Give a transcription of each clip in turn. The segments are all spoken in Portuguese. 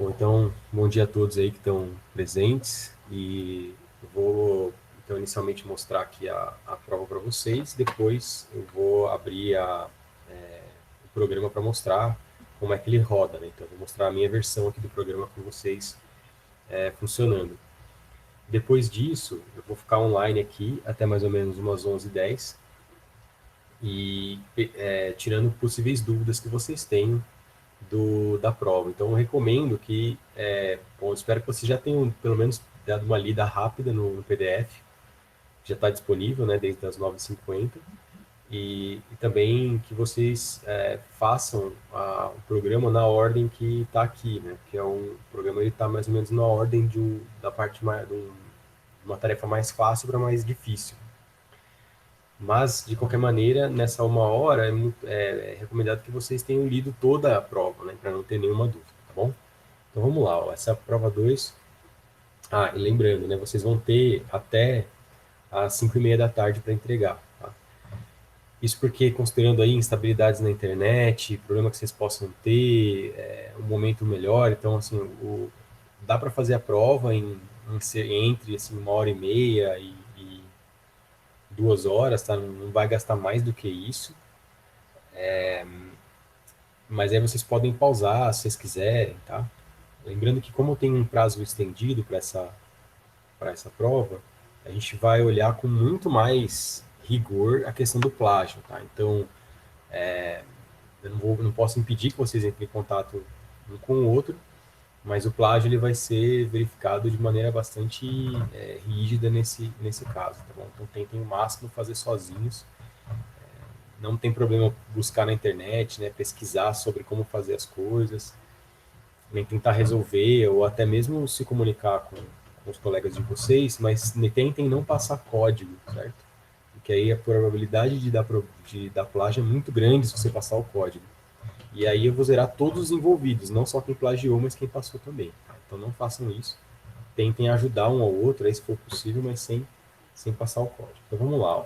Bom, então, bom dia a todos aí que estão presentes e eu vou, então, inicialmente mostrar aqui a prova para vocês, depois eu vou abrir o programa para mostrar como é que ele roda, né? Então, eu vou mostrar a minha versão aqui do programa com vocês funcionando. Depois disso, eu vou ficar online aqui até mais ou menos umas 11h10 e tirando possíveis dúvidas que vocês tenham da prova. Então, eu recomendo que, bom, eu espero que vocês já tenham pelo menos dado uma lida rápida no PDF, já está disponível, né, desde as 9h50, e também que vocês façam o programa na ordem que está aqui, né, que é o programa ele está mais ou menos na ordem da parte mais, de uma tarefa mais fácil para mais difícil. Mas, de qualquer maneira, nessa 1 hora é recomendado que vocês tenham lido toda a prova, né, para não ter nenhuma dúvida, tá bom? Então vamos lá, ó. Essa é a prova 2. Ah, e lembrando, né, vocês vão ter até às 5h30 da tarde para entregar, tá? Isso porque, considerando aí instabilidades na internet, problema que vocês possam ter, um momento melhor, então, assim, dá para fazer a prova entre, assim, 1h30 e 2 horas, tá? Não vai gastar mais do que isso, mas aí vocês podem pausar se vocês quiserem, tá? Lembrando que como tem um prazo estendido para essa prova, a gente vai olhar com muito mais rigor a questão do plágio, tá? Então, eu não posso impedir que vocês entrem em contato um com o outro, mas o plágio ele vai ser verificado de maneira bastante rígida nesse caso, tá bom? Então, tentem o máximo fazer sozinhos. Não tem problema buscar na internet, né? Pesquisar sobre como fazer as coisas, nem tentar resolver, ou até mesmo se comunicar com os colegas de vocês, mas tentem não passar código, certo? Porque aí a probabilidade de dar plágio é muito grande se você passar o código. E aí eu vou zerar todos os envolvidos, não só quem plagiou, mas quem passou também. Tá? Então não façam isso. Tentem ajudar um ao outro, aí se for possível, mas sem passar o código. Então vamos lá. Ó.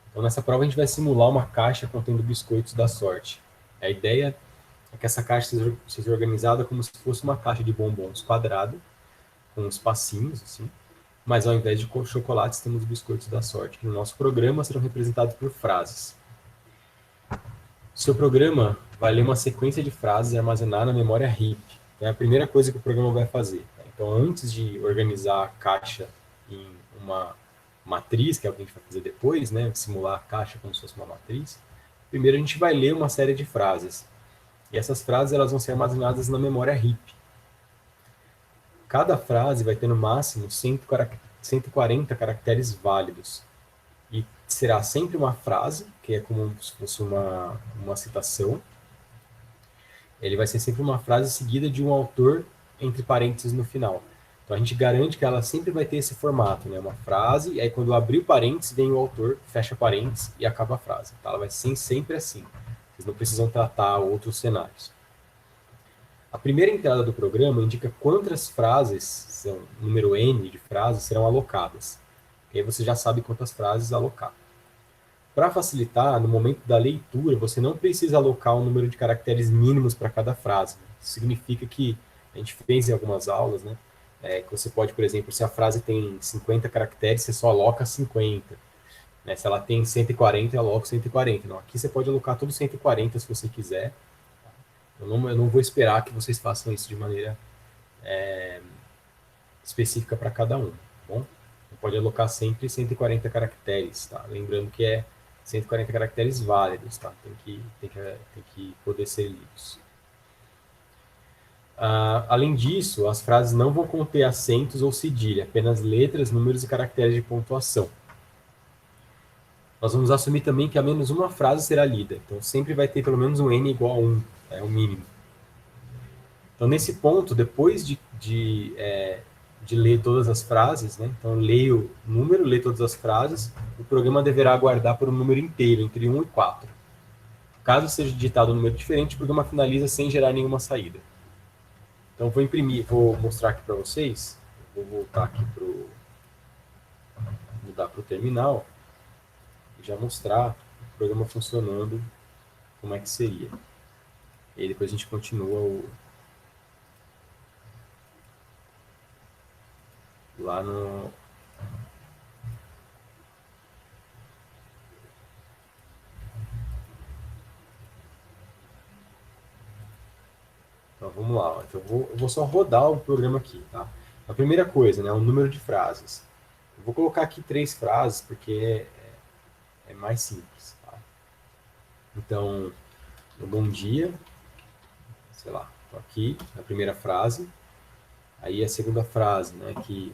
Então nessa prova a gente vai simular uma caixa contendo biscoitos da sorte. A ideia é que essa caixa seja organizada como se fosse uma caixa de bombons quadrada, com espacinhos, assim, mas ao invés de chocolates temos biscoitos da sorte, que no nosso programa serão representados por frases. Seu programa vai ler uma sequência de frases e armazenar na memória RIP. É a primeira coisa que o programa vai fazer. Então, antes de organizar a caixa em uma matriz, que é o que a gente vai fazer depois, né, simular a caixa como se fosse uma matriz, primeiro a gente vai ler uma série de frases. E essas frases elas vão ser armazenadas na memória RIP. Cada frase vai ter no máximo 140 caracteres válidos. E será sempre uma frase, que é como se fosse uma citação. Ele vai ser sempre uma frase seguida de um autor, entre parênteses, no final. Então a gente garante que ela sempre vai ter esse formato, né? Uma frase, e aí quando abrir o parênteses, vem o autor, fecha parênteses e acaba a frase. Tá? Ela vai ser sempre assim. Vocês não precisam tratar outros cenários. A primeira entrada do programa indica quantas frases, são número N de frases, serão alocadas. E aí você já sabe quantas frases alocar. Para facilitar, no momento da leitura, você não precisa alocar o número de caracteres mínimos para cada frase. Isso significa que a gente fez em algumas aulas, né? Que você pode, por exemplo, se a frase tem 50 caracteres, você só aloca 50. Né? Se ela tem 140, eu aloco 140. Não, aqui você pode alocar todos 140 se você quiser. Eu não vou esperar que vocês façam isso de maneira específica para cada um, tá bom? Você pode alocar sempre 140 caracteres, tá? Lembrando que é 140 caracteres válidos, tá? Tem que poder ser lidos. Além disso, as frases não vão conter acentos ou cedilha, apenas letras, números e caracteres de pontuação. Nós vamos assumir também que ao menos uma frase será lida, então sempre vai ter pelo menos um N igual a 1, é o mínimo. Então, nesse ponto, depois de ler todas as frases, né? Então, leio o número, leio todas as frases, o programa deverá aguardar por um número inteiro, entre 1 e 4. Caso seja digitado um número diferente, o programa finaliza sem gerar nenhuma saída. Então, vou mostrar aqui para vocês, vou voltar aqui mudar para o terminal, e já mostrar o programa funcionando, como é que seria. E aí depois a gente continua lá no... Então, vamos lá. Ó. Então, eu vou só rodar o programa aqui, tá? A primeira coisa, né, o número de frases. Eu vou colocar aqui 3 frases, porque é mais simples, tá? Então, bom dia, sei lá, tô aqui, a primeira frase. Aí a segunda frase, né, que...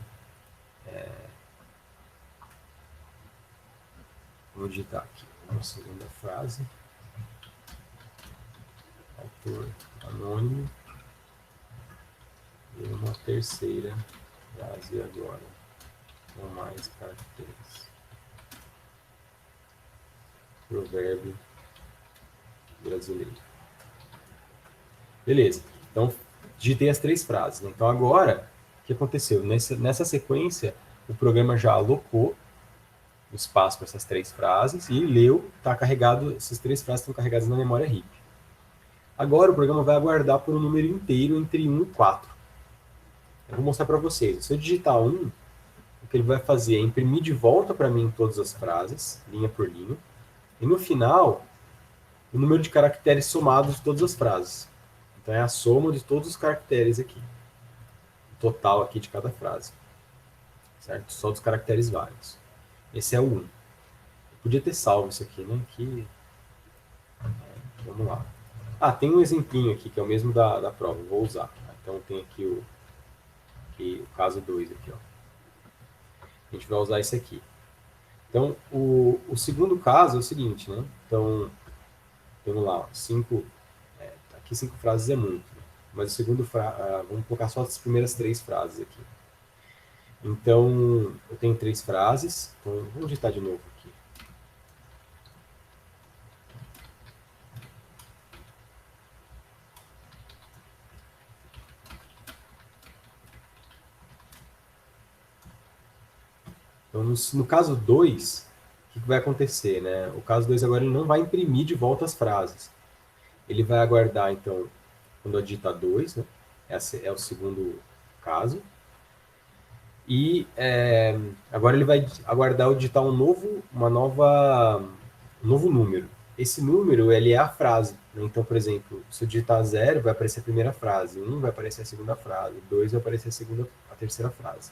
Vou digitar aqui. Uma segunda frase. Autor anônimo. E uma terceira frase agora. Com mais caracteres. Provérbio brasileiro. Beleza. Então, digitei as 3 frases. Né? Então, agora, o que aconteceu? Nessa sequência, o programa já alocou o espaço para essas 3 frases e leu, está carregado, essas 3 frases estão carregadas na memória RIP. Agora, o programa vai aguardar por um número inteiro entre 1 e 4. Eu vou mostrar para vocês. Se eu digitar 1, o que ele vai fazer é imprimir de volta para mim todas as frases, linha por linha, e no final, o número de caracteres somados de todas as frases. Então é a soma de todos os caracteres aqui. O total aqui de cada frase. Certo? Só dos caracteres vários. Esse é o 1. Eu podia ter salvo isso aqui, né? Vamos lá. Ah, tem um exemplinho aqui, que é o mesmo da prova. Vou usar. Então tem aqui o caso 2 aqui, ó. A gente vai usar esse aqui. Então, o segundo caso é o seguinte, né? Então, vamos lá, 5... aqui 5 frases é muito, né? Mas o segundo vamos colocar só as primeiras 3 frases aqui. Então, eu tenho 3 frases. Então, vamos digitar de novo aqui. Então, no caso 2, o que vai acontecer, né? O caso 2 agora ele não vai imprimir de volta as frases. Ele vai aguardar, então, quando eu digitar 2, né? Esse é o segundo caso. E agora ele vai aguardar eu digitar um novo número. Esse número ele é a frase. Né? Então, por exemplo, se eu digitar 0, vai aparecer a primeira frase. 1 vai aparecer a segunda frase. 2 vai aparecer a terceira frase.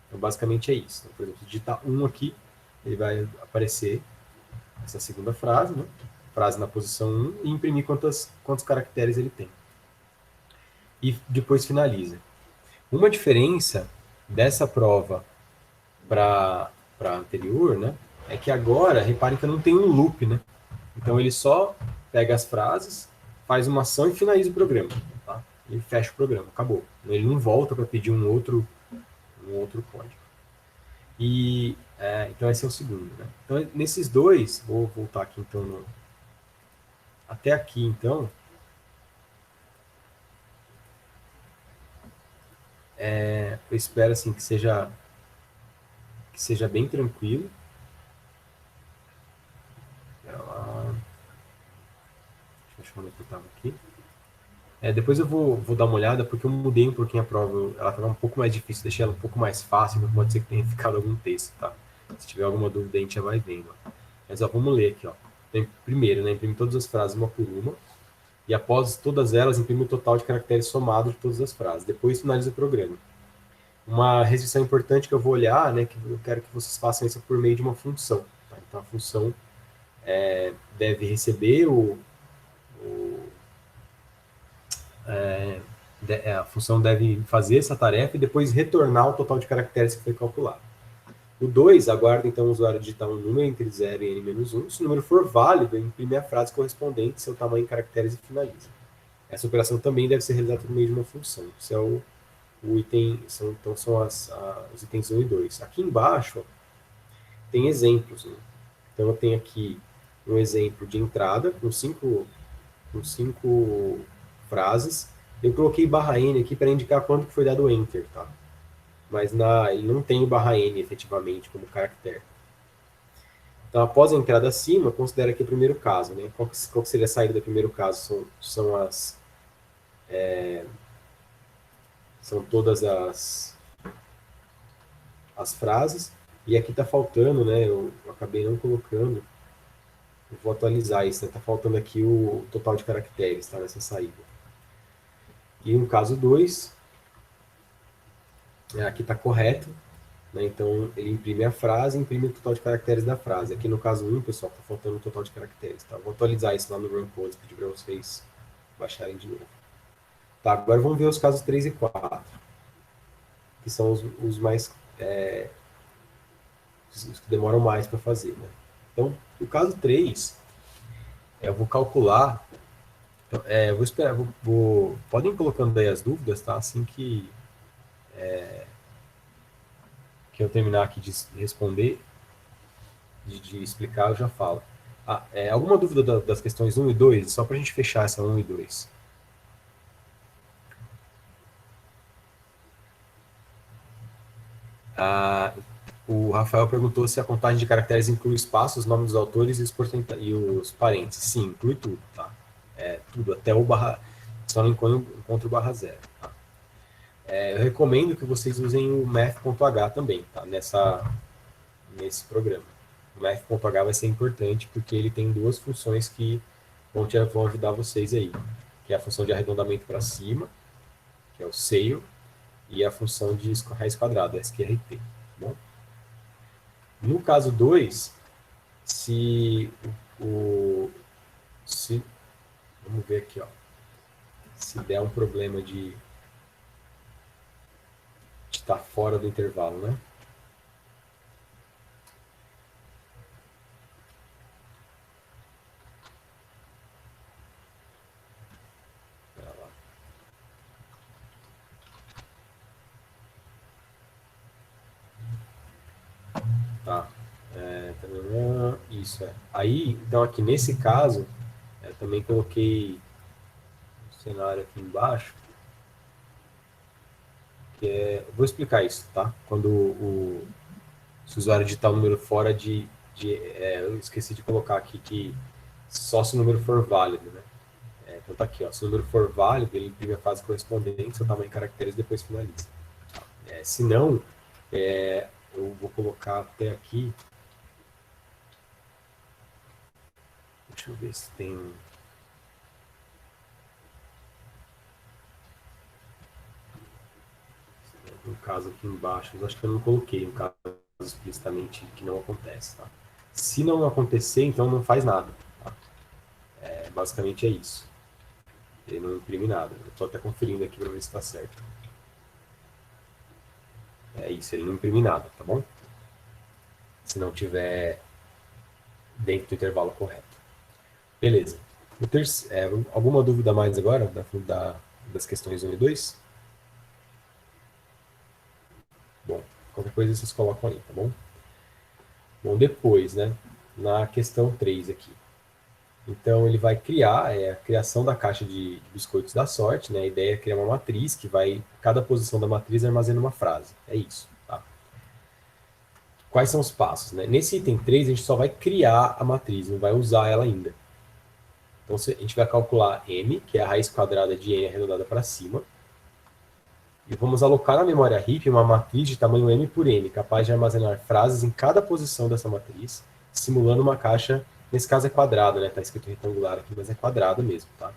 Então, basicamente é isso. Então, por exemplo, se digitar 1 aqui, ele vai aparecer essa segunda frase, né? Frase na posição 1, e imprimir quantos caracteres ele tem. E depois finaliza. Uma diferença dessa prova para a anterior, né, é que agora, reparem que eu não tenho um loop, né? Então ele só pega as frases, faz uma ação e finaliza o programa. Tá? E fecha o programa, acabou. Ele não volta para pedir um outro código. E então esse é o segundo. Né? Então nesses dois, vou voltar aqui então até aqui então. Eu espero assim que seja bem tranquilo. Espera lá. Deixa eu ver onde eu estava aqui. Depois eu vou dar uma olhada, porque eu mudei um pouquinho a prova. Ela estava um pouco mais difícil, deixei ela um pouco mais fácil, então pode ser que tenha ficado algum texto, tá? Se tiver alguma dúvida, a gente já vai vendo. Ó. Mas ó, vamos ler aqui. Ó. Primeiro, né, imprime todas as frases uma por uma, e após todas elas, imprime o total de caracteres somado de todas as frases. Depois finaliza o programa. Uma restrição importante que eu vou olhar, né, que eu quero que vocês façam isso por meio de uma função. Tá? Então a função deve receber a função deve fazer essa tarefa e depois retornar o total de caracteres que foi calculado. O 2 aguarda então o usuário digitar um número entre 0 e n-1. Se o número for válido, imprime a frase correspondente, seu tamanho em caracteres e finaliza. Essa operação também deve ser realizada por meio de uma função. Isso é o item, então são os itens 1 e 2. Aqui embaixo tem exemplos. Né? Então eu tenho aqui um exemplo de entrada com cinco frases. Eu coloquei barra N aqui para indicar quando que foi dado Enter, tá? Mas ele não tem o barra N efetivamente como caractere. Então, após a entrada acima, considera aqui o primeiro caso. Né? Qual que seria a saída do primeiro caso? São todas as as frases, e aqui está faltando, né? Eu acabei não colocando, eu vou atualizar isso, né? Está faltando aqui o total de caracteres, tá? Nessa saída. E no caso 2, aqui está correto, né? Então ele imprime a frase e imprime o total de caracteres da frase. Aqui no caso 1, pessoal, está faltando o total de caracteres, tá? Eu vou atualizar isso lá no Run Code, pedir para vocês baixarem de novo. Tá, agora vamos ver os casos 3 e 4, que são os mais os que demoram mais para fazer, né? Então, no caso 3, eu vou calcular, eu vou esperar, podem ir colocando aí as dúvidas, tá? Assim que eu terminar aqui de responder, de explicar, eu já falo. Alguma dúvida das questões 1 e 2? Só para a gente fechar essa 1 e 2. Ah, o Rafael perguntou se a contagem de caracteres inclui espaços, nomes dos autores e os parênteses. Sim, inclui tudo, tá? Tudo, até o barra... Só não encontra o barra zero, tá? Eu recomendo que vocês usem o math.h também, tá? Nesse programa. O math.h vai ser importante porque ele tem duas funções que vão ajudar vocês aí, que é a função de arredondamento para cima, que é o SAIL, e a função de raiz quadrada, SQRT, tá bom? No caso 2, se o se vamos ver aqui, ó, se der um problema de estar fora do intervalo, né? Tá. Isso é. Aí, então aqui nesse caso, eu também coloquei um cenário aqui embaixo, vou explicar isso, tá? Quando se o usuário digitar o número fora eu esqueci de colocar aqui que só se o número for válido, né? Então tá aqui, ó, se o número for válido, ele imprime a frase correspondente, seu tamanho em caracteres e depois finaliza. Se não, eu vou colocar até aqui, deixa eu ver se tem um caso aqui embaixo, mas acho que eu não coloquei um caso explicitamente que não acontece, tá? Se não acontecer, então não faz nada, tá? Basicamente é isso. Ele não imprime nada. Eu estou até conferindo aqui para ver se está certo. É isso, ele não imprime nada, tá bom? Se não tiver dentro do intervalo correto. Beleza. Alguma dúvida mais agora das questões 1 e 2? Bom, qualquer coisa vocês colocam aí, tá bom? Bom, depois, né? Na questão 3 aqui. Então, ele vai criar a criação da caixa de biscoitos da sorte, né? A ideia é criar uma matriz que vai, cada posição da matriz armazena uma frase. É isso, tá? Quais são os passos, né? Nesse item 3, a gente só vai criar a matriz, não vai usar ela ainda. Então, a gente vai calcular m, que é a raiz quadrada de n arredondada para cima, e vamos alocar na memória RIP uma matriz de tamanho m por n, capaz de armazenar frases em cada posição dessa matriz, simulando uma caixa, nesse caso é quadrada, né? Tá escrito retangular aqui, mas é quadrada mesmo, tá?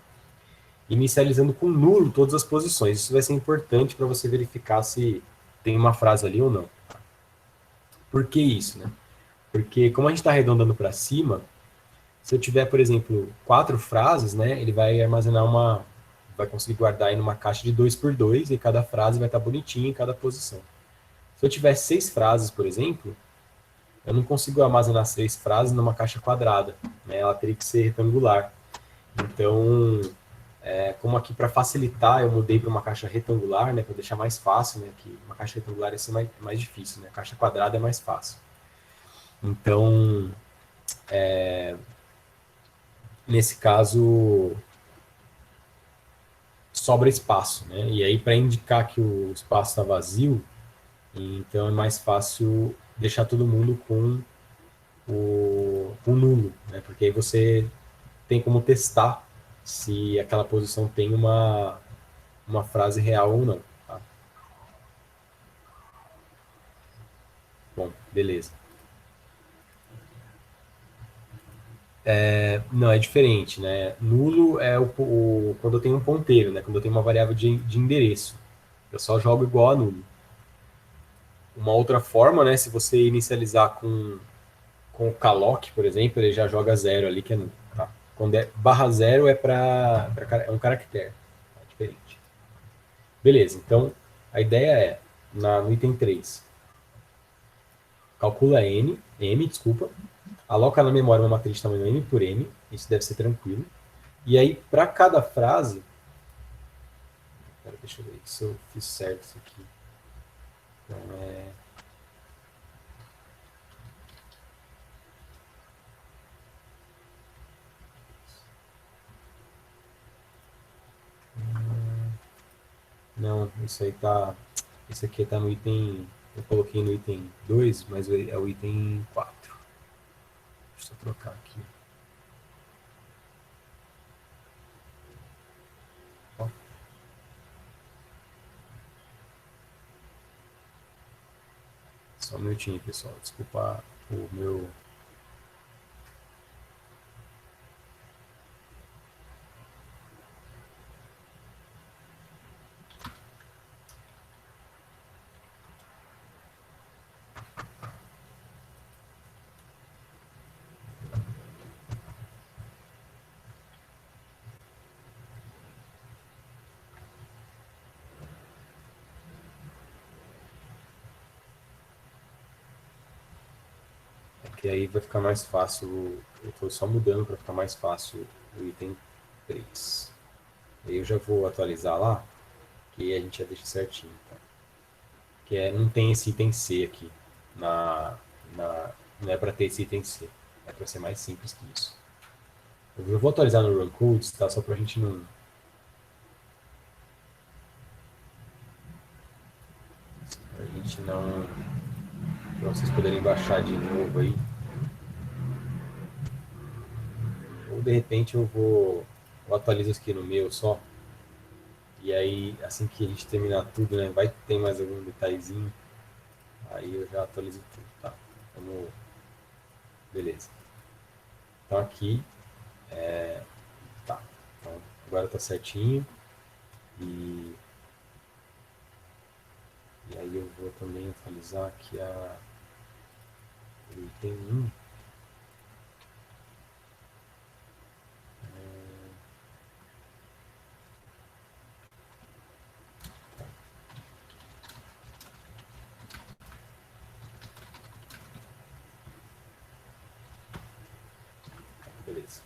Inicializando com nulo todas as posições. Isso vai ser importante para você verificar se tem uma frase ali ou não. Por que isso, né? Porque como a gente está arredondando para cima, se eu tiver, por exemplo, 4 frases, né, ele vai armazenar vai conseguir guardar aí numa caixa de 2 por 2 e cada frase vai estar bonitinha em cada posição. Se eu tiver 6 frases, por exemplo, eu não consigo armazenar 6 frases numa caixa quadrada, né, ela teria que ser retangular. Então, como aqui para facilitar, eu mudei para uma caixa retangular, né, para deixar mais fácil, né, que uma caixa retangular ia ser mais difícil, né, a caixa quadrada é mais fácil. Então, nesse caso, sobra espaço, né? E aí, para indicar que o espaço está vazio, então é mais fácil deixar todo mundo com o nulo, né? Porque aí você tem como testar se aquela posição tem uma frase real ou não. Tá? beleza. Não, é diferente, né? Nulo é quando eu tenho um ponteiro, né? Quando eu tenho uma variável de endereço. Eu só jogo igual a nulo. Uma outra forma, né? Se você inicializar com o calloc, por exemplo, ele já joga zero ali, que é nulo. Tá? Quando é barra zero é um caractere. É diferente. Beleza, então a ideia é, no item 3 calcula desculpa, aloca na memória uma matriz de tamanho m por n, isso deve ser tranquilo. E aí, para cada frase, pera, deixa eu ver se eu fiz certo isso aqui. Então, não, isso aí tá. Isso aqui tá no item. Eu coloquei no item 2, mas é o item 4. Deixa eu trocar aqui. Ó. Só um minutinho, pessoal. Desculpa o meu. Que aí vai ficar mais fácil. Eu estou só mudando para ficar mais fácil o item 3. Aí eu já vou atualizar lá, que a gente já deixa certinho. Tá? Que não tem esse item C aqui. Na, não é para ter esse item C. É para ser mais simples que isso. Eu vou atualizar no Run Codes, tá? Só para a gente não. Pra gente não. Para vocês poderem baixar de novo aí. Ou de repente eu atualizo aqui no meu só. E aí, assim que a gente terminar tudo, né? Vai ter mais algum detalhezinho. Aí eu já atualizo tudo, tá? Vamos. Beleza. Então aqui, tá. Então, agora tá certinho. E, e aí eu vou também atualizar aqui o item 1. Beleza.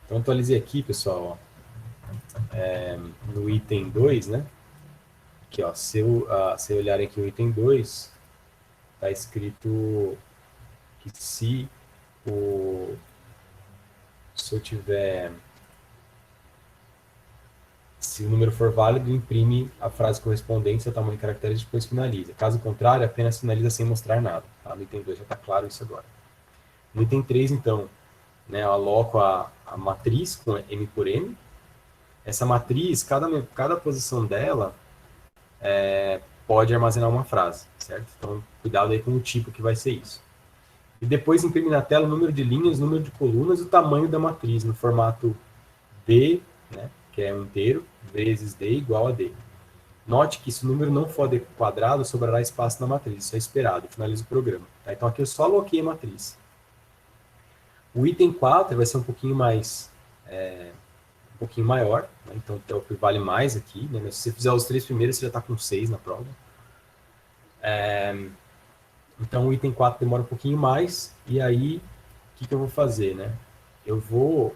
Então atualizei aqui, pessoal, ó, no item 2, né? Aqui, ó, se olharem aqui o item 2, tá escrito que se eu tiver. Se o número for válido, imprime a frase correspondente ao tamanho de caracteres e depois finaliza. Caso contrário, apenas finaliza sem mostrar nada. Tá? No item 2 já está claro isso agora. No item 3, então, né, eu aloco a matriz com M por N. Essa matriz, cada posição dela pode armazenar uma frase, certo? Então, cuidado aí com o tipo que vai ser isso. E depois imprime na tela o número de linhas, o número de colunas e o tamanho da matriz no formato D, né, que é um inteiro, vezes D igual a D. Note que se o número não for D quadrado, sobrará espaço na matriz. Isso é esperado. Finaliza o programa. Tá? Então aqui eu só aloquei a matriz. O item 4 vai ser um pouquinho mais um pouquinho maior, né? Então é o que vale mais aqui, né? Mas se você fizer os 3 primeiros, você já está com 6 na prova. Então o item 4 demora um pouquinho mais, e aí o que eu vou fazer, né? Eu vou.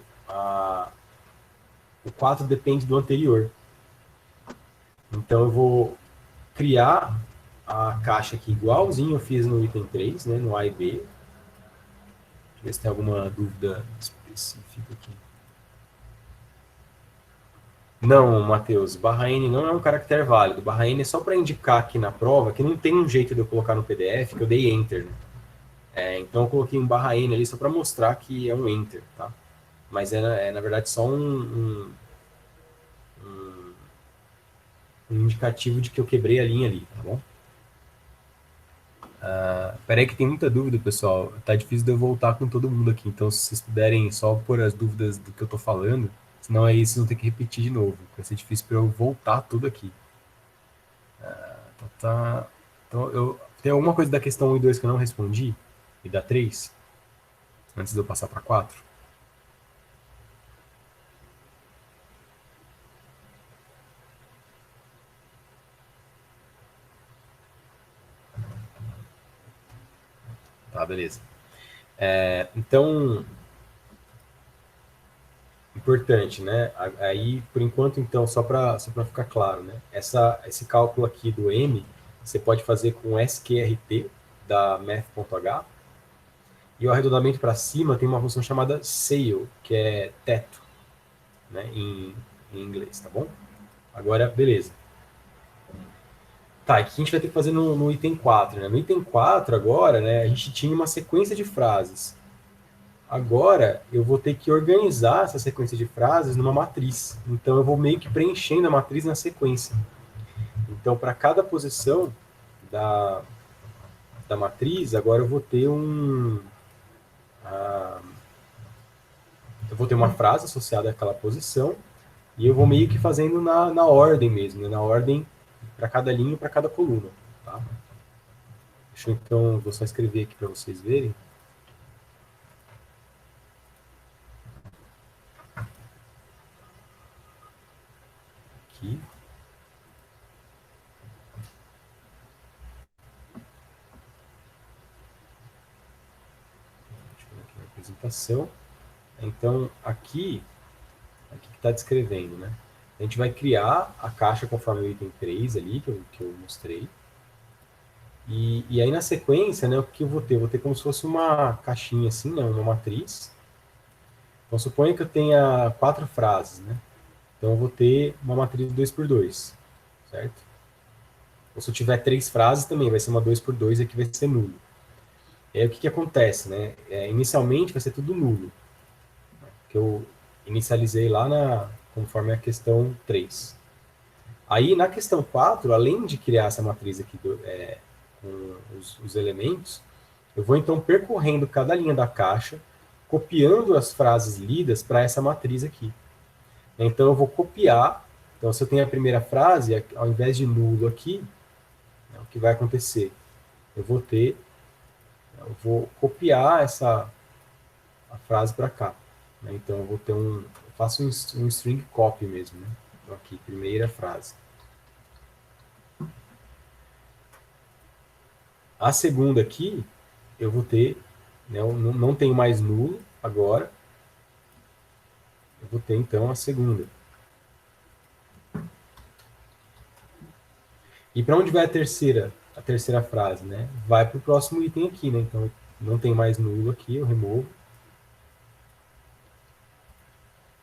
O 4 depende do anterior. Então eu vou criar a caixa aqui igualzinho eu fiz no item 3, né? No A e B. Deixa eu ver se tem alguma dúvida específica aqui. Não, Matheus, barra N não é um caractere válido. Barra N é só para indicar aqui na prova que não tem um jeito de eu colocar no PDF, que eu dei Enter. Né? Então eu coloquei um barra N ali só para mostrar que é um Enter, tá? Mas na verdade só um indicativo de que eu quebrei a linha ali, tá bom? Peraí que tem muita dúvida, pessoal. Tá difícil de eu voltar com todo mundo aqui. Então, se vocês puderem só pôr as dúvidas do que eu tô falando, senão aí vocês vão ter que repetir de novo. Vai ser difícil para eu voltar tudo aqui. Então, então, tem alguma coisa da questão 1 e 2 que eu não respondi? E da 3 antes de eu passar para 4. Tá, beleza. Então, importante, né? Aí, por enquanto, então, só para ficar claro, né? Esse cálculo aqui do M, você pode fazer com SQRT da math.h, e o arredondamento para cima tem uma função chamada sail, que é teto, né? Em inglês, tá bom? Agora, beleza. Tá, aqui a gente vai ter que fazer no item 4, né? No item 4 agora, né, a gente tinha uma sequência de frases. Agora, eu vou ter que organizar essa sequência de frases numa matriz. Então, eu vou meio que preenchendo a matriz na sequência. Então, para cada posição da, da matriz, agora eu vou ter eu vou ter uma frase associada àquela posição, e eu vou meio que fazendo na ordem mesmo, né? Na ordem para cada linha e para cada coluna. Tá? Deixa eu então, vou só escrever aqui para vocês verem. Aqui. Deixa eu ver aqui na apresentação. Então, aqui que está descrevendo, né? A gente vai criar a caixa conforme o item 3 ali, que eu mostrei. E aí, na sequência, né, o que eu vou ter? Eu vou ter como se fosse uma caixinha assim, né, uma matriz. Então, suponha que eu tenha 4 frases, né? Então, eu vou ter uma matriz 2 por 2, certo? Ou se eu tiver 3 frases também, vai ser uma 2 por 2 e aqui vai ser nulo. E aí, o que acontece, né? Inicialmente vai ser tudo nulo, que eu inicializei lá conforme a questão 3. Aí, na questão 4, além de criar essa matriz aqui com os elementos, eu vou então percorrendo cada linha da caixa, copiando as frases lidas para essa matriz aqui. Então, eu vou copiar. Então, se eu tenho a primeira frase, ao invés de nulo aqui, né, o que vai acontecer? Eu vou copiar a frase para cá. Né? Então, eu vou ter eu faço um string copy mesmo. Né? Então, aqui, primeira frase. A segunda aqui, eu vou ter, né, eu não tenho mais nulo agora, eu vou ter então a segunda. E para onde vai a terceira frase, né? Vai para o próximo item aqui, né? Então não tem mais nulo aqui, eu removo.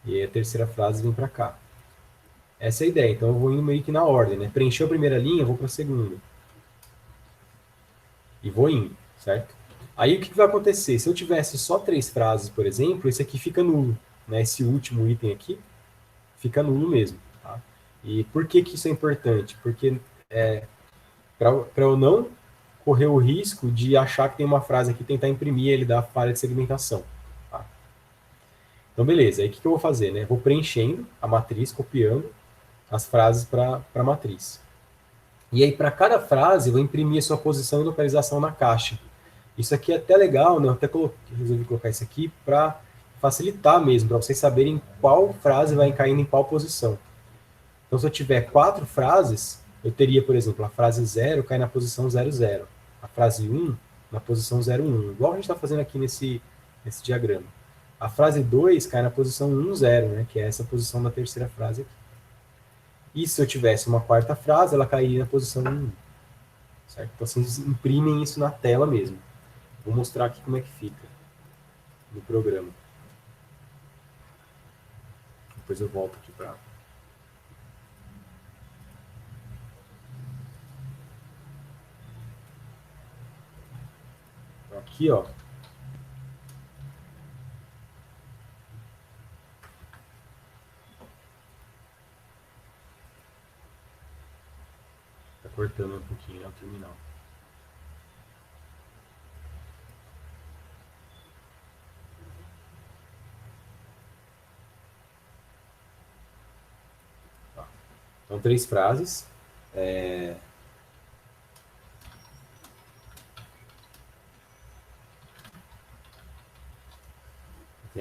E aí a terceira frase vem para cá. Essa é a ideia. Então eu vou indo meio que na ordem, né? Preencheu a primeira linha, eu vou para a segunda. E vou indo, certo? Aí o que vai acontecer? Se eu tivesse só 3 frases, por exemplo, esse aqui fica nulo. Né? Esse último item aqui fica nulo mesmo. Tá? E por que, que isso é importante? Porque para eu não correr o risco de achar que tem uma frase aqui e tentar imprimir ele da falha de segmentação. Tá? Então, beleza. Aí o que, que eu vou fazer? Né? Vou preenchendo a matriz, copiando as frases para a matriz. E aí, para cada frase, eu vou imprimir a sua posição e localização na caixa. Isso aqui é até legal, né? Eu até resolvi colocar isso aqui para facilitar mesmo, para vocês saberem qual frase vai caindo em qual posição. Então, se eu tiver 4 frases, eu teria, por exemplo, a frase 0 cai na posição 00. A frase 1 na posição 01, igual a gente está fazendo aqui nesse diagrama. A frase 2 cai na posição 10, né, que é essa posição da terceira frase aqui. E se eu tivesse uma quarta frase, ela cairia na posição 1. Certo? Então, vocês imprimem isso na tela mesmo. Vou mostrar aqui como é que fica no programa. Depois eu volto aqui para. Aqui, ó. Tá cortando um pouquinho, né, o terminal. São 3 frases.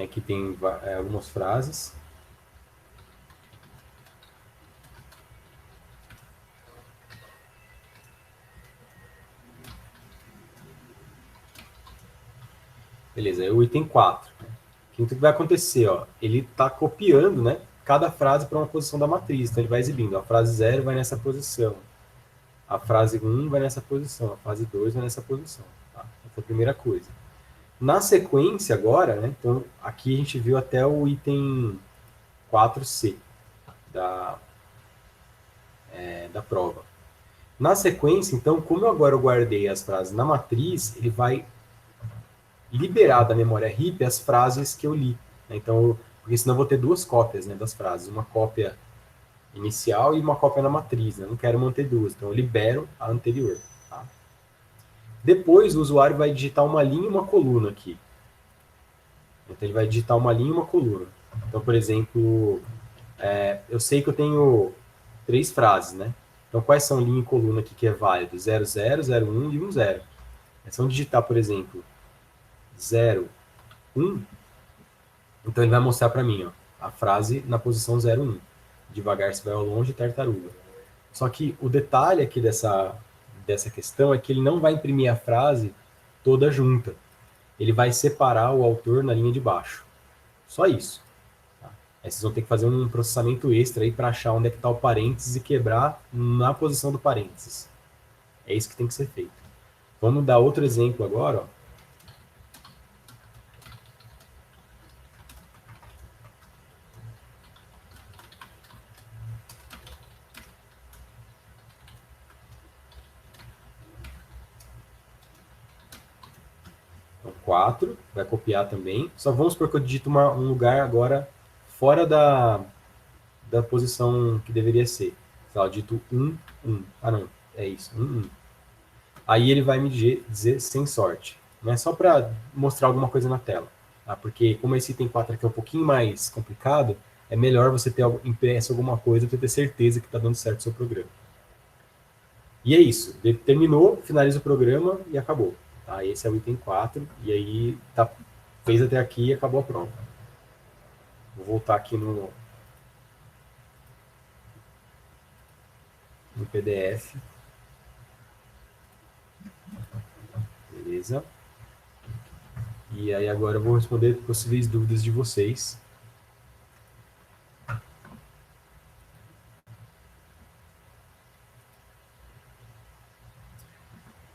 Aqui tem algumas frases. Beleza, é o item 4. O que vai acontecer? Ó, ele está copiando, né, cada frase para uma posição da matriz. Então ele vai exibindo. A frase 0 vai nessa posição. A frase 1 vai nessa posição. A frase 2 vai nessa posição. Tá? Essa é a primeira coisa. Na sequência agora, né, então aqui a gente viu até o item 4C da prova. Na sequência, então, como agora eu guardei as frases na matriz, ele vai liberar da memória RIP as frases que eu li. Né? Então, porque senão eu vou ter 2 cópias, né, das frases. Uma cópia inicial e uma cópia na matriz. Né? Eu não quero manter 2, então eu libero a anterior. Tá? Depois, o usuário vai digitar uma linha e uma coluna aqui. Então, ele vai digitar uma linha e uma coluna. Então, por exemplo, eu sei que eu tenho 3 frases, né? Então, quais são linha e coluna aqui que é válido? 00, 01 e 10. Se eu digitar, por exemplo, 01, então ele vai mostrar para mim, ó, a frase na posição 01. Devagar se vai ao longe, tartaruga. Só que o detalhe aqui dessa questão é que ele não vai imprimir a frase toda junta. Ele vai separar o autor na linha de baixo. Só isso. Tá? Aí vocês vão ter que fazer um processamento extra aí para achar onde é que está o parênteses e quebrar na posição do parênteses. É isso que tem que ser feito. Vamos dar outro exemplo agora, ó. Então, 4, vai copiar também. Só vamos supor que eu digito um lugar agora fora da posição que deveria ser. Sei lá, eu digito 1, 1. Ah, não, é isso, 1, 1. Aí ele vai me dizer sem sorte. Não é só para mostrar alguma coisa na tela. Tá? Porque como esse item 4 aqui é um pouquinho mais complicado, é melhor você ter impresso alguma coisa para ter certeza que está dando certo o seu programa. E é isso. Ele terminou, finaliza o programa e acabou. Tá? Esse é o item 4. E aí fez até aqui e acabou a prova. Vou voltar aqui no PDF. Beleza. E aí agora eu vou responder possíveis dúvidas de vocês.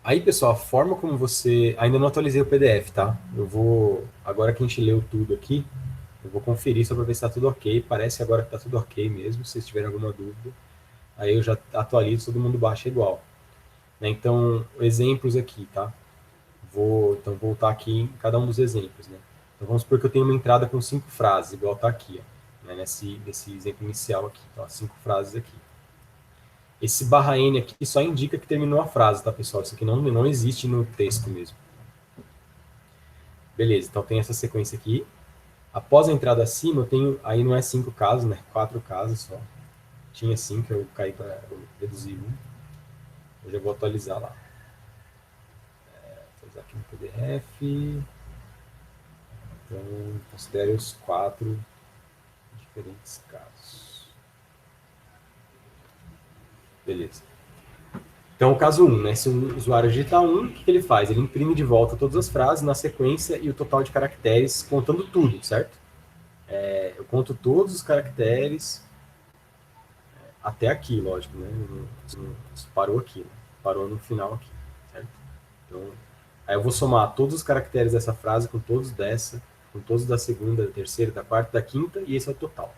Aí, pessoal, a forma como você... Ainda não atualizei o PDF, tá? Eu vou... Agora que a gente leu tudo aqui, eu vou conferir só para ver se está tudo ok. Parece agora que está tudo ok mesmo. Se vocês tiverem alguma dúvida, aí eu já atualizo, todo mundo baixa igual. Né? Então, exemplos aqui, tá? Vou então voltar aqui em cada um dos exemplos, né? Então vamos supor que eu tenho uma entrada com 5 frases, igual está aqui, ó, né? nesse exemplo inicial aqui, tá? 5 frases aqui. Esse barra N aqui só indica que terminou a frase, tá, pessoal? Isso aqui não existe no texto mesmo. Beleza, então tem essa sequência aqui. Após a entrada acima, eu tenho, aí não é 5 casos, né? 4 casos só. Tinha 5, eu caí para reduzir 1. Eu já vou atualizar lá. Atualizar aqui no PDF. Então, considere os 4 diferentes casos. Beleza. Então, o caso 1, né? Se o usuário digitar 1, o que ele faz? Ele imprime de volta todas as frases na sequência e o total de caracteres, contando tudo, certo? Eu conto todos os caracteres até aqui, lógico, né? Parou aqui, né? Parou no final aqui, certo? Então, aí eu vou somar todos os caracteres dessa frase com todos dessa, com todos da segunda, da terceira, da quarta, da quinta, e esse é o total.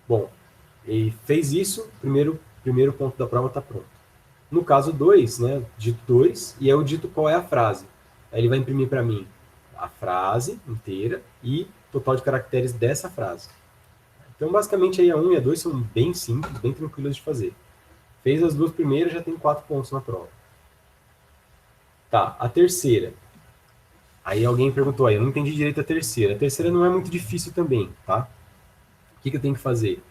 Bom, ele fez isso, primeiro ponto da prova está pronto. No caso 2, né, dito 2, e eu dito qual é a frase. Aí ele vai imprimir para mim a frase inteira e total de caracteres dessa frase. Então, basicamente, aí a 1 e a 2 são bem simples, bem tranquilas de fazer. Fez as duas primeiras, já tem 4 pontos na prova. Tá, a terceira. Aí alguém perguntou, aí eu não entendi direito a terceira. A terceira não é muito difícil também, tá? O que eu tenho que fazer?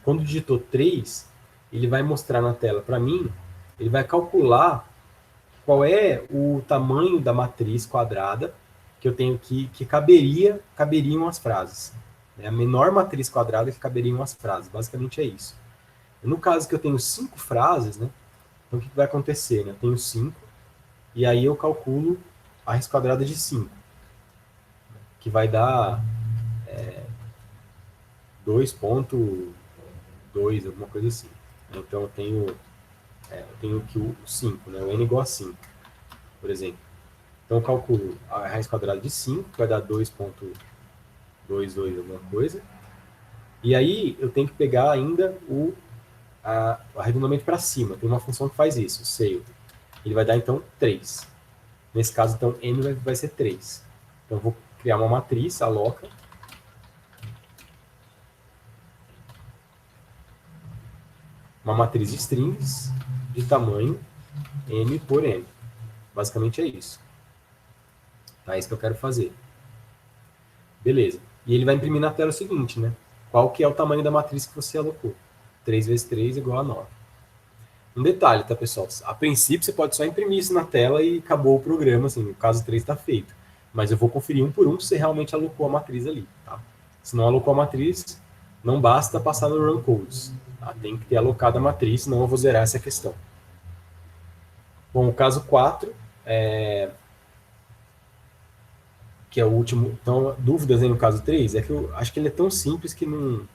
quando digitou 3, ele vai mostrar na tela para mim, ele vai calcular qual é o tamanho da matriz quadrada que eu tenho que caberiam as frases. É a menor matriz quadrada que caberiam as frases. Basicamente é isso. No caso que eu tenho 5 frases, né? Então o que vai acontecer? Né? Eu tenho 5, e aí eu calculo a raiz quadrada de 5, que vai dar 2,2, alguma coisa assim. Então eu tenho aqui o 5, né? O n igual a 5, por exemplo. Então eu calculo a raiz quadrada de 5, que vai dar 2,22 alguma coisa. E aí eu tenho que pegar ainda o arredondamento para cima. Tem uma função que faz isso, o seio. Ele vai dar então 3. Nesse caso, então, n vai ser 3. Então eu vou criar uma matriz, aloca. Uma matriz de strings de tamanho m por n. Basicamente é isso. Tá? É isso que eu quero fazer. Beleza. E ele vai imprimir na tela o seguinte, né? Qual que é o tamanho da matriz que você alocou? 3 vezes 3 igual a 9. Um detalhe, tá, pessoal? A princípio, você pode só imprimir isso na tela e acabou o programa, assim, o caso 3 está feito. Mas eu vou conferir um por um se você realmente alocou a matriz ali, tá? Se não alocou a matriz, não basta passar no Run Codes. Tá? Tem que ter alocado a matriz, senão eu vou zerar essa questão. Bom, o caso 4, que é o último. Então, dúvidas aí no caso 3, é que eu acho que ele é tão simples que não,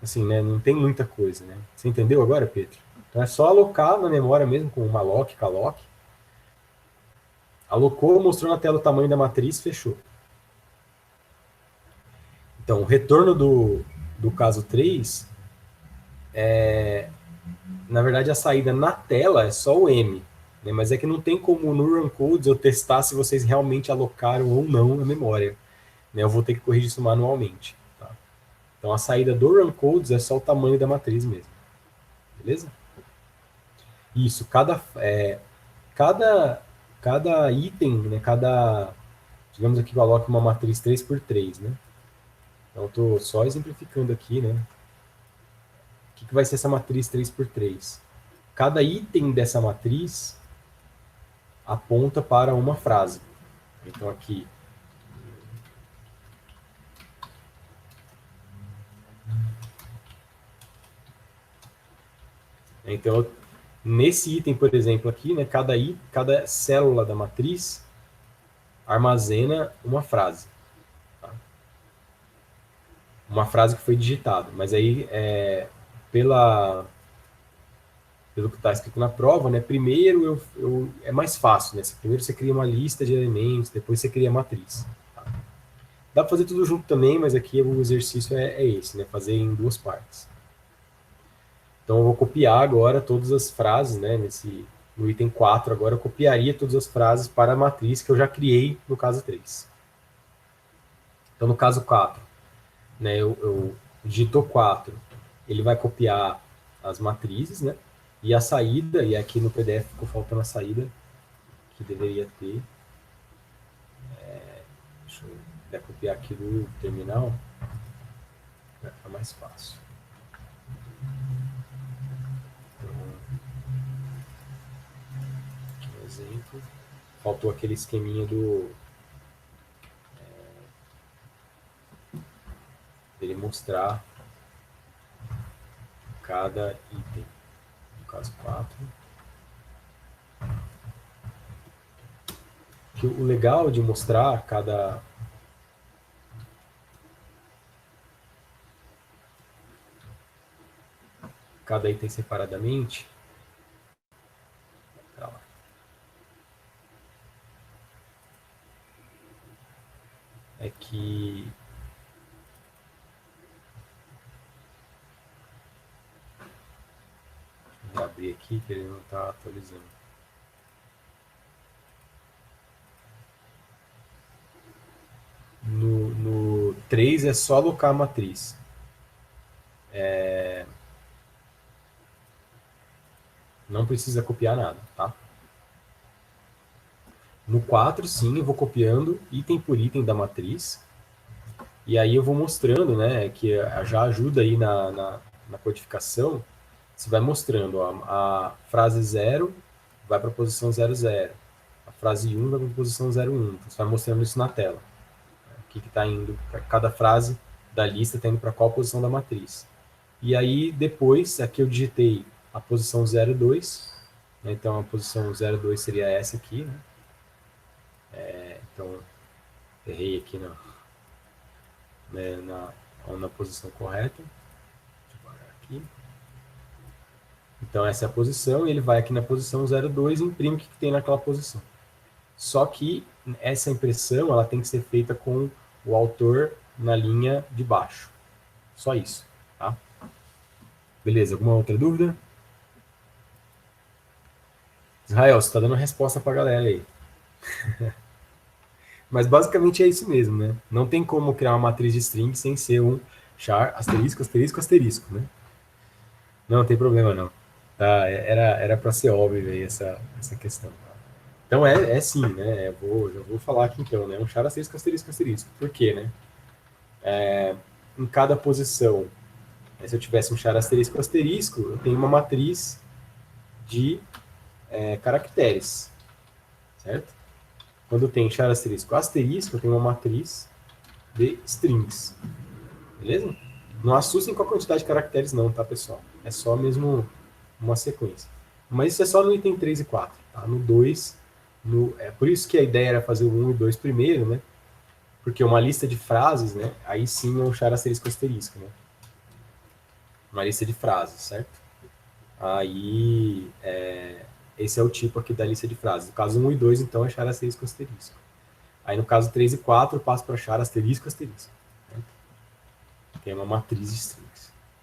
assim, né, não tem muita coisa, né? Você entendeu agora, Pedro? Então é só alocar na memória mesmo, com uma lock, caloc. Alocou, mostrou na tela o tamanho da matriz, fechou. Então, o retorno do caso 3 na verdade, a saída na tela é só o M. Né? Mas é que não tem como no Run Codes eu testar se vocês realmente alocaram ou não a memória. Né? Eu vou ter que corrigir isso manualmente. Tá? Então, a saída do Run Codes é só o tamanho da matriz mesmo. Beleza? Isso, cada item, né, digamos aqui, eu aloco uma matriz 3x3, né? Então, eu estou só exemplificando aqui, né? O que vai ser essa matriz 3x3? Cada item dessa matriz aponta para uma frase. Então, aqui, então, nesse item, por exemplo, aqui, né, cada célula da matriz armazena uma frase. Tá? Uma frase que foi digitada. Mas aí, pelo que está escrito na prova, né, primeiro é mais fácil. Né? Primeiro você cria uma lista de elementos, depois você cria a matriz. Tá? Dá para fazer tudo junto também, mas aqui o exercício é esse, né, fazer em 2 partes. Então eu vou copiar agora todas as frases, né, no item 4, agora eu copiaria todas as frases para a matriz que eu já criei no caso 3. Então no caso 4, né, eu digitou 4, ele vai copiar as matrizes, né, e a saída, e aqui no PDF ficou faltando a saída, que deveria ter. Deixa eu copiar aqui do terminal, vai ficar mais fácil. Exemplo, faltou aquele esqueminha dele mostrar cada item. No caso 4. Que o legal de mostrar cada item separadamente é que vou abrir aqui que ele não está atualizando. No 3 é só alocar a matriz. Não precisa copiar nada, tá? No 4, sim, eu vou copiando item por item da matriz. E aí eu vou mostrando, né, que já ajuda aí na codificação, você vai mostrando, ó, a frase 0 vai para a posição 00, a frase 1 vai para a posição 01. Então, você vai mostrando isso na tela. O que está indo, cada frase da lista está indo para qual posição da matriz. E aí, depois, aqui eu digitei a posição 02, né? Então a posição 02 seria essa aqui, né? Então, errei aqui na posição correta. Deixa eu parar aqui. Então, essa é a posição, e ele vai aqui na posição 02 e imprime o que tem naquela posição. Só que essa impressão ela tem que ser feita com o autor na linha de baixo. Só isso, tá? Beleza, alguma outra dúvida? Israel, você está dando resposta para a galera aí. Mas basicamente é isso mesmo, né? Não tem como criar uma matriz de string sem ser um char asterisco, asterisco, asterisco, né? Não tem problema não. Tá, era para ser óbvio aí essa questão. Então é sim, né? Eu vou falar aqui então, né? Um char asterisco, asterisco, asterisco. Por quê, né? Em cada posição, né, se eu tivesse um char asterisco, asterisco, eu tenho uma matriz de caracteres, certo? Quando eu tenho char asterisco, asterisco, eu tenho uma matriz de strings, beleza? Não assustem com a quantidade de caracteres não, tá, pessoal? É só mesmo uma sequência. Mas isso é só no item 3 e 4, tá? No 2, é por isso que a ideia era fazer o 1 e 2 primeiro, né? Porque uma lista de frases, né? Aí sim é um char asterisco asterisco, né? Uma lista de frases, certo? Aí, esse é o tipo aqui da lista de frases. No caso 1 e 2, então, é char asterisco asterisco. Aí no caso 3 e 4, eu passo para char asterisco asterisco. Certo? Tem uma matriz de strings.